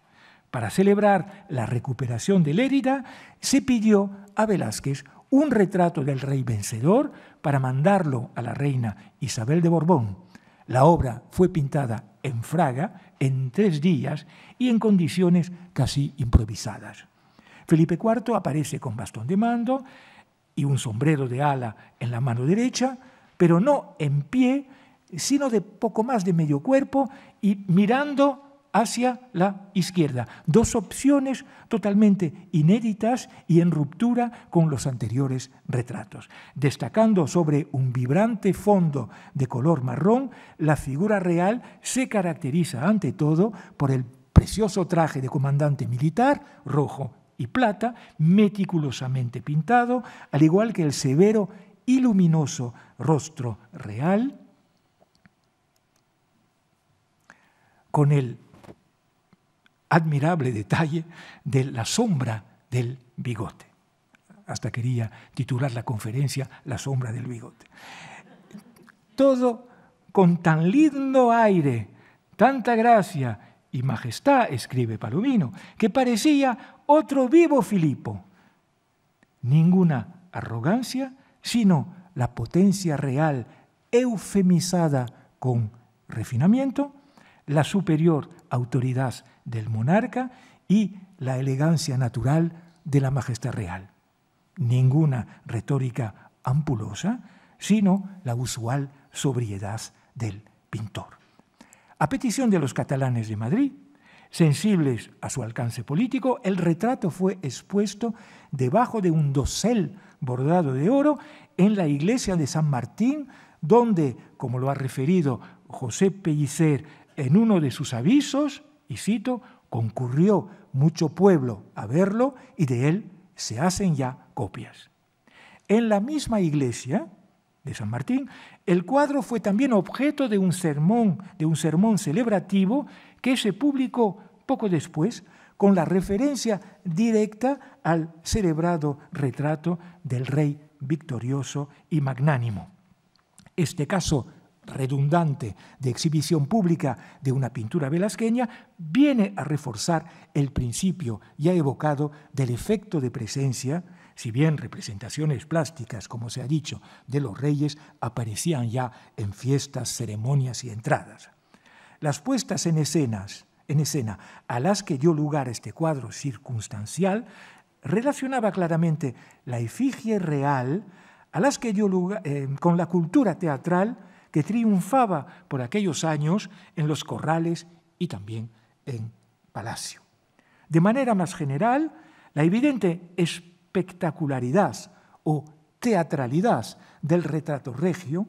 Para celebrar la recuperación de Lérida, se pidió a Velázquez un retrato del rey vencedor para mandarlo a la reina Isabel de Borbón. La obra fue pintada en Fraga en 3 días y en condiciones casi improvisadas. Felipe IV aparece con bastón de mando y un sombrero de ala en la mano derecha, pero no en pie, sino de poco más de medio cuerpo y mirando hacia la izquierda. 2 opciones totalmente inéditas y en ruptura con los anteriores retratos. Destacando sobre un vibrante fondo de color marrón, la figura real se caracteriza ante todo por el precioso traje de comandante militar, rojo y plata, meticulosamente pintado, al igual que el severo y luminoso rostro real, con el admirable detalle de la sombra del bigote. Hasta quería titular la conferencia La sombra del bigote. Todo con tan lindo aire, tanta gracia y majestad, escribe Palomino, que parecía otro vivo Filipo. Ninguna arrogancia, sino la potencia real eufemizada con refinamiento, la superior autoridad del monarca y la elegancia natural de la majestad real. Ninguna retórica ampulosa, sino la usual sobriedad del pintor. A petición de los catalanes de Madrid, sensibles a su alcance político, el retrato fue expuesto debajo de un dosel bordado de oro en la iglesia de San Martín, donde, como lo ha referido José Pellicer en uno de sus avisos, y cito, concurrió mucho pueblo a verlo y de él se hacen ya copias. En la misma iglesia de San Martín, el cuadro fue también objeto de un sermón celebrativo que se publicó poco después con la referencia directa al celebrado retrato del rey victorioso y magnánimo. Este caso redundante de exhibición pública de una pintura velasqueña viene a reforzar el principio ya evocado del efecto de presencia, si bien representaciones plásticas, como se ha dicho, de los reyes aparecían ya en fiestas, ceremonias y entradas. Las puestas en escena a las que dio lugar este cuadro circunstancial relacionaba claramente la efigie real a las que dio lugar con la cultura teatral que triunfaba por aquellos años en los corrales y también en palacio. De manera más general, la evidente espectacularidad o teatralidad del retrato regio,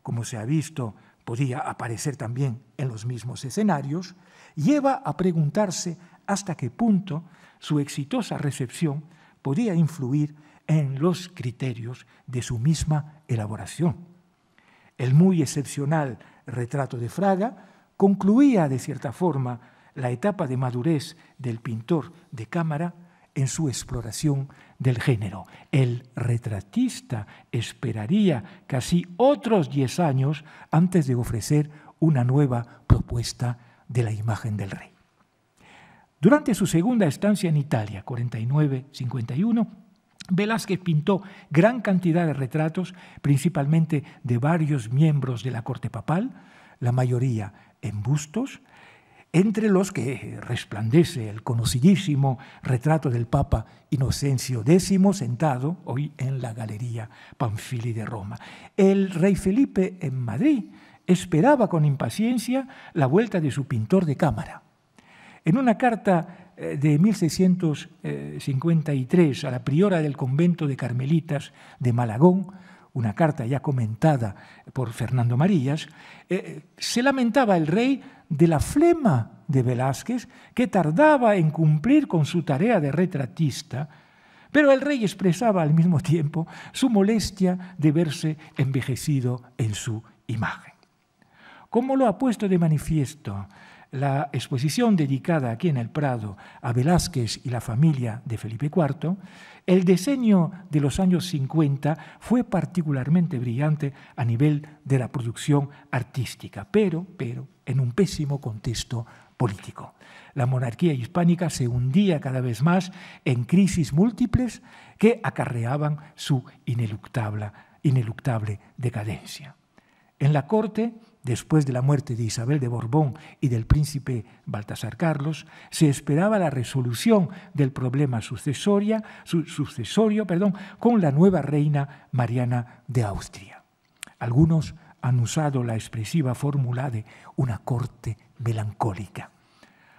como se ha visto, podía aparecer también en los mismos escenarios, lleva a preguntarse hasta qué punto su exitosa recepción podía influir en los criterios de su misma elaboración. El muy excepcional retrato de Fraga concluía, de cierta forma, la etapa de madurez del pintor de cámara en su exploración del género. El retratista esperaría casi otros 10 años antes de ofrecer una nueva propuesta de la imagen del rey. Durante su segunda estancia en Italia, 49-51, Velázquez pintó gran cantidad de retratos, principalmente de varios miembros de la corte papal, la mayoría en bustos, entre los que resplandece el conocidísimo retrato del Papa Inocencio X sentado hoy en la Galería Panfili de Roma. El rey Felipe en Madrid esperaba con impaciencia la vuelta de su pintor de cámara. En una carta de 1653 a la priora del convento de Carmelitas de Malagón, una carta ya comentada por Fernando Marías, se lamentaba el rey de la flema de Velázquez, que tardaba en cumplir con su tarea de retratista, pero el rey expresaba al mismo tiempo su molestia de verse envejecido en su imagen. Como lo ha puesto de manifiesto la exposición dedicada aquí en el Prado a Velázquez y la familia de Felipe IV, el diseño de los años 50 fue particularmente brillante a nivel de la producción artística, pero en un pésimo contexto político. La monarquía hispánica se hundía cada vez más en crisis múltiples que acarreaban su ineluctable decadencia. En la corte, después de la muerte de Isabel de Borbón y del príncipe Baltasar Carlos, se esperaba la resolución del problema sucesorio con la nueva reina Mariana de Austria. Algunos han usado la expresiva fórmula de una corte melancólica.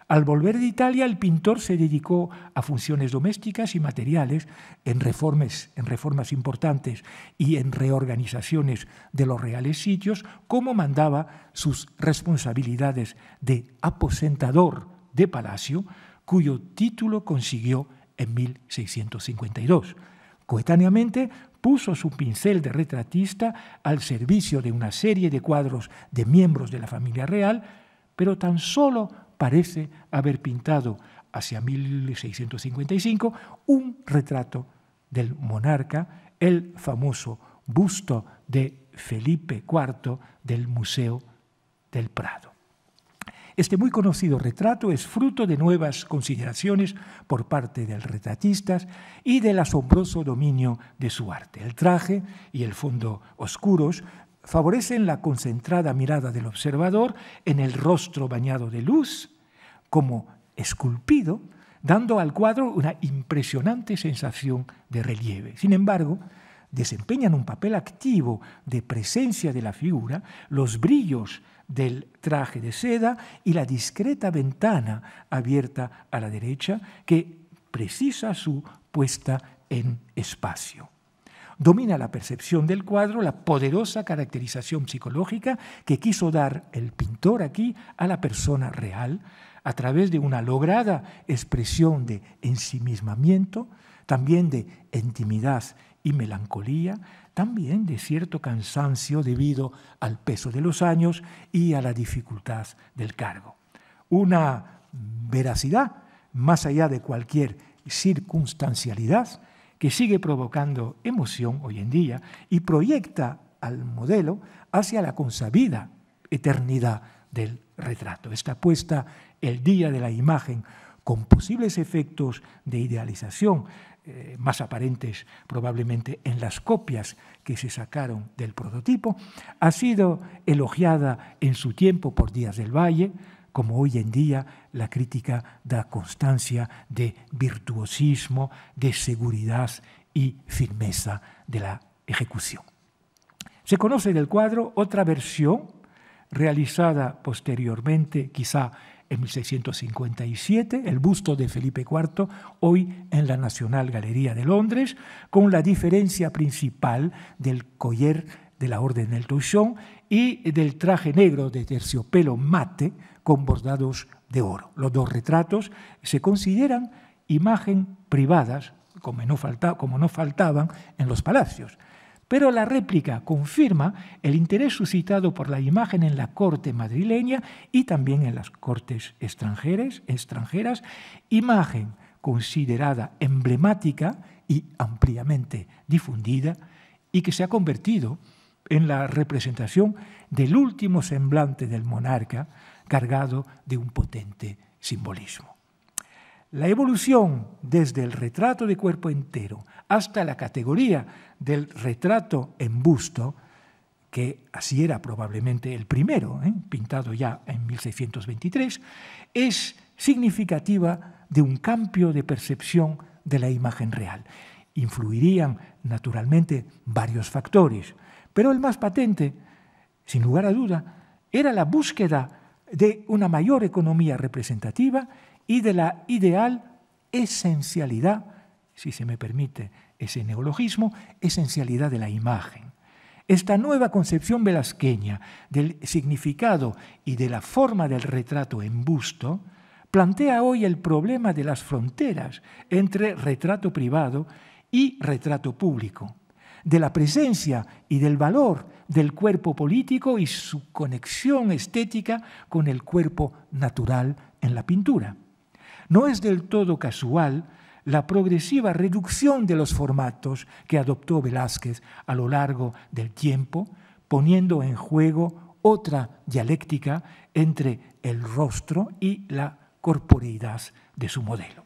Al volver de Italia, el pintor se dedicó a funciones domésticas y materiales, en reformas importantes y en reorganizaciones de los reales sitios, como mandaba sus responsabilidades de aposentador de palacio, cuyo título consiguió en 1652. Coetáneamente, puso su pincel de retratista al servicio de una serie de cuadros de miembros de la familia real, pero tan solo parece haber pintado hacia 1655 un retrato del monarca, el famoso busto de Felipe IV del Museo del Prado. Este muy conocido retrato es fruto de nuevas consideraciones por parte del retratista y del asombroso dominio de su arte. El traje y el fondo oscuros favorecen la concentrada mirada del observador en el rostro bañado de luz, como esculpido, dando al cuadro una impresionante sensación de relieve. Sin embargo, desempeñan un papel activo de presencia de la figura los brillos del traje de seda y la discreta ventana abierta a la derecha que precisa su puesta en espacio. Domina la percepción del cuadro la poderosa caracterización psicológica que quiso dar el pintor aquí a la persona real a través de una lograda expresión de ensimismamiento, también de intimidad y melancolía, también de cierto cansancio debido al peso de los años y a la dificultad del cargo. Una veracidad más allá de cualquier circunstancialidad que sigue provocando emoción hoy en día y proyecta al modelo hacia la consabida eternidad del retrato. Está puesta el día de la imagen con posibles efectos de idealización más aparentes probablemente en las copias que se sacaron del prototipo, ha sido elogiada en su tiempo por Díaz del Valle, como hoy en día la crítica da constancia de virtuosismo, de seguridad y firmeza de la ejecución. Se conoce del cuadro otra versión realizada posteriormente, quizá en 1657, el busto de Felipe IV, hoy en la National Galleria de Londres, con la diferencia principal del collar de la Orden del Toisón y del traje negro de terciopelo mate con bordados de oro. Los dos retratos se consideran imagen privadas, como no faltaban en los palacios. Pero la réplica confirma el interés suscitado por la imagen en la corte madrileña y también en las cortes extranjeras, imagen considerada emblemática y ampliamente difundida y que se ha convertido en la representación del último semblante del monarca cargado de un potente simbolismo. La evolución desde el retrato de cuerpo entero hasta la categoría del retrato en busto, que así era probablemente el primero, pintado ya en 1623, es significativa de un cambio de percepción de la imagen real. Influirían naturalmente varios factores, pero el más patente, sin lugar a duda, era la búsqueda de una mayor economía representativa y de la ideal esencialidad, si se me permite ese neologismo, esencialidad de la imagen. Esta nueva concepción velasqueña del significado y de la forma del retrato en busto plantea hoy el problema de las fronteras entre retrato privado y retrato público, de la presencia y del valor del cuerpo político y su conexión estética con el cuerpo natural en la pintura. No es del todo casual la progresiva reducción de los formatos que adoptó Velázquez a lo largo del tiempo, poniendo en juego otra dialéctica entre el rostro y la corporeidad de su modelo.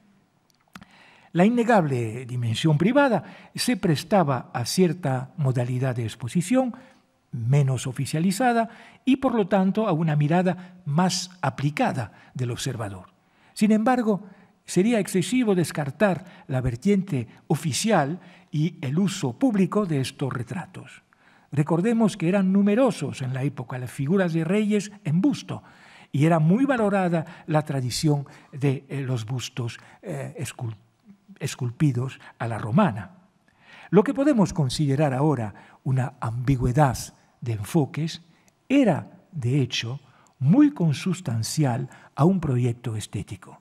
La innegable dimensión privada se prestaba a cierta modalidad de exposición, menos oficializada y, por lo tanto, a una mirada más aplicada del observador. Sin embargo, sería excesivo descartar la vertiente oficial y el uso público de estos retratos. Recordemos que eran numerosos en la época las figuras de reyes en busto y era muy valorada la tradición de los bustos esculpidos a la romana. Lo que podemos considerar ahora una ambigüedad de enfoques era, de hecho, muy consustancial a un proyecto estético.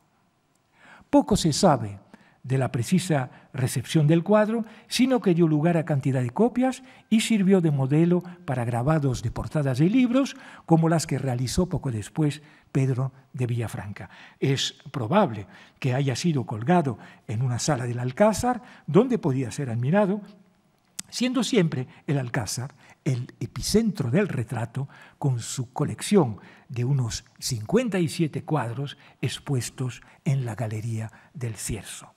Poco se sabe de la precisa recepción del cuadro, sino que dio lugar a cantidad de copias y sirvió de modelo para grabados de portadas de libros, como las que realizó poco después Pedro de Villafranca. Es probable que haya sido colgado en una sala del Alcázar, donde podía ser admirado, siendo siempre el Alcázar el epicentro del retrato, con su colección de unos 57 cuadros expuestos en la Galería del Cierzo.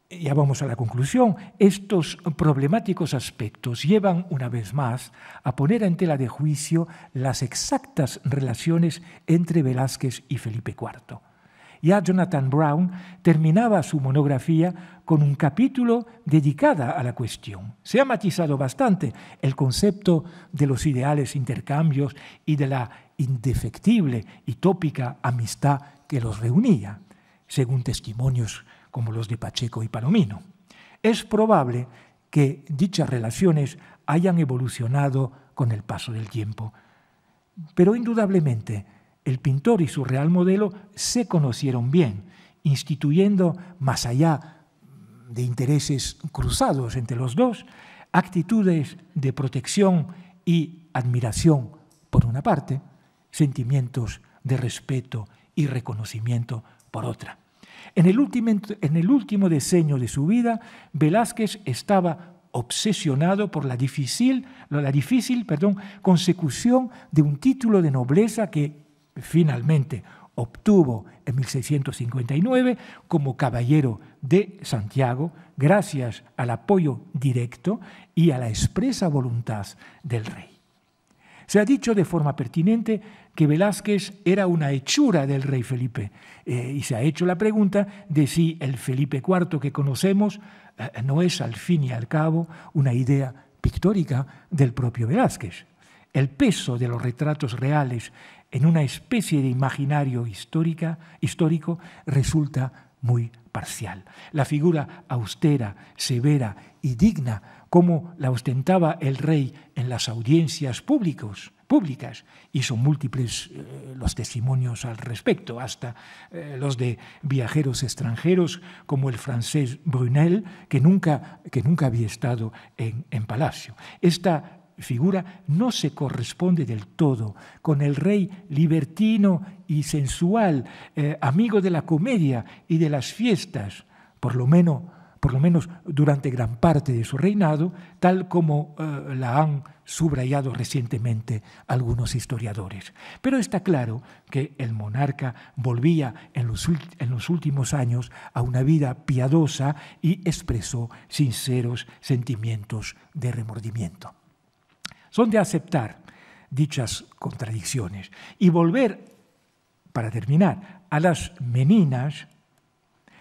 Ya vamos a la conclusión. Estos problemáticos aspectos llevan una vez más a poner en tela de juicio las exactas relaciones entre Velázquez y Felipe IV. Ya Jonathan Brown terminaba su monografía con un capítulo dedicado a la cuestión. Se ha matizado bastante el concepto de los ideales intercambios y de la indefectible y tópica amistad que los reunía, según testimonios como los de Pacheco y Palomino. Es probable que dichas relaciones hayan evolucionado con el paso del tiempo, pero indudablemente el pintor y su real modelo se conocieron bien, instituyendo, más allá de intereses cruzados entre los dos, actitudes de protección y admiración por una parte, sentimientos de respeto y reconocimiento por otra. En el último decenio de su vida, Velázquez estaba obsesionado por la difícil consecución de un título de nobleza que finalmente obtuvo en 1659 como caballero de Santiago, gracias al apoyo directo y a la expresa voluntad del rey. Se ha dicho de forma pertinente que Velázquez era una hechura del rey Felipe y se ha hecho la pregunta de si el Felipe IV que conocemos no es al fin y al cabo una idea pictórica del propio Velázquez. El peso de los retratos reales en una especie de imaginario histórico resulta muy parcial. La figura austera, severa y digna, como la ostentaba el rey en las audiencias públicas, y son múltiples los testimonios al respecto, hasta los de viajeros extranjeros como el francés Brunel, que nunca había estado en palacio. Esta figura no se corresponde del todo con el rey libertino y sensual, amigo de la comedia y de las fiestas, por lo menos durante gran parte de su reinado, tal como la han subrayado recientemente algunos historiadores. Pero está claro que el monarca volvía en los últimos años a una vida piadosa y expresó sinceros sentimientos de remordimiento. Son de aceptar dichas contradicciones y volver, para terminar, a las Meninas,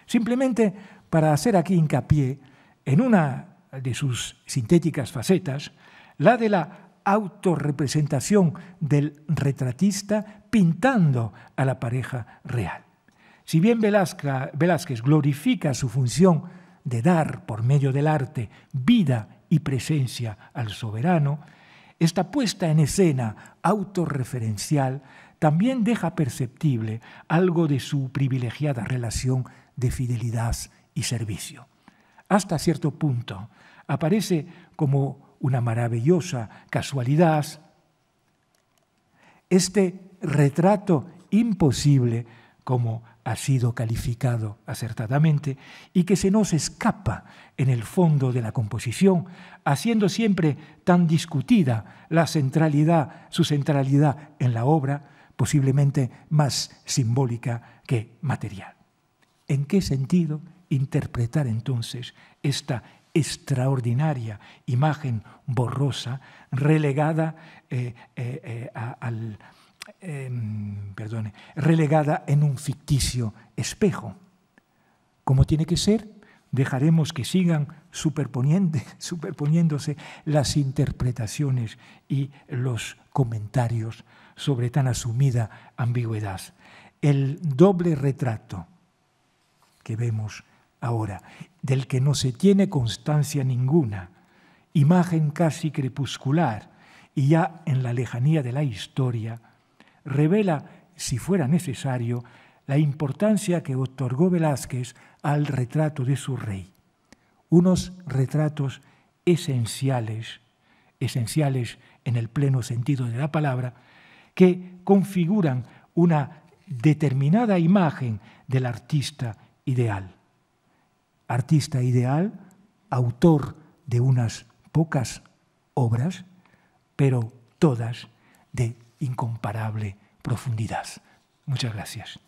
simplemente para hacer aquí hincapié en una de sus sintéticas facetas, la de la autorrepresentación del retratista pintando a la pareja real. Si bien Velázquez glorifica su función de dar, por medio del arte, vida y presencia al soberano, esta puesta en escena autorreferencial también deja perceptible algo de su privilegiada relación de fidelidad y servicio. Hasta cierto punto aparece como una maravillosa casualidad este retrato imposible, como ha sido calificado acertadamente, y que se nos escapa en el fondo de la composición, haciendo siempre tan discutida su centralidad en la obra, posiblemente más simbólica que material. ¿En qué sentido interpretar entonces esta extraordinaria imagen borrosa relegada relegada en un ficticio espejo? ¿Cómo tiene que ser? Dejaremos que sigan superponiéndose las interpretaciones y los comentarios sobre tan asumida ambigüedad. El doble retrato que vemos ahora, del que no se tiene constancia ninguna, imagen casi crepuscular y ya en la lejanía de la historia, revela, si fuera necesario, la importancia que otorgó Velázquez al retrato de su rey. Unos retratos esenciales en el pleno sentido de la palabra, que configuran una determinada imagen del artista ideal. Artista ideal, autor de unas pocas obras, pero todas de incomparable profundidad. Muchas gracias.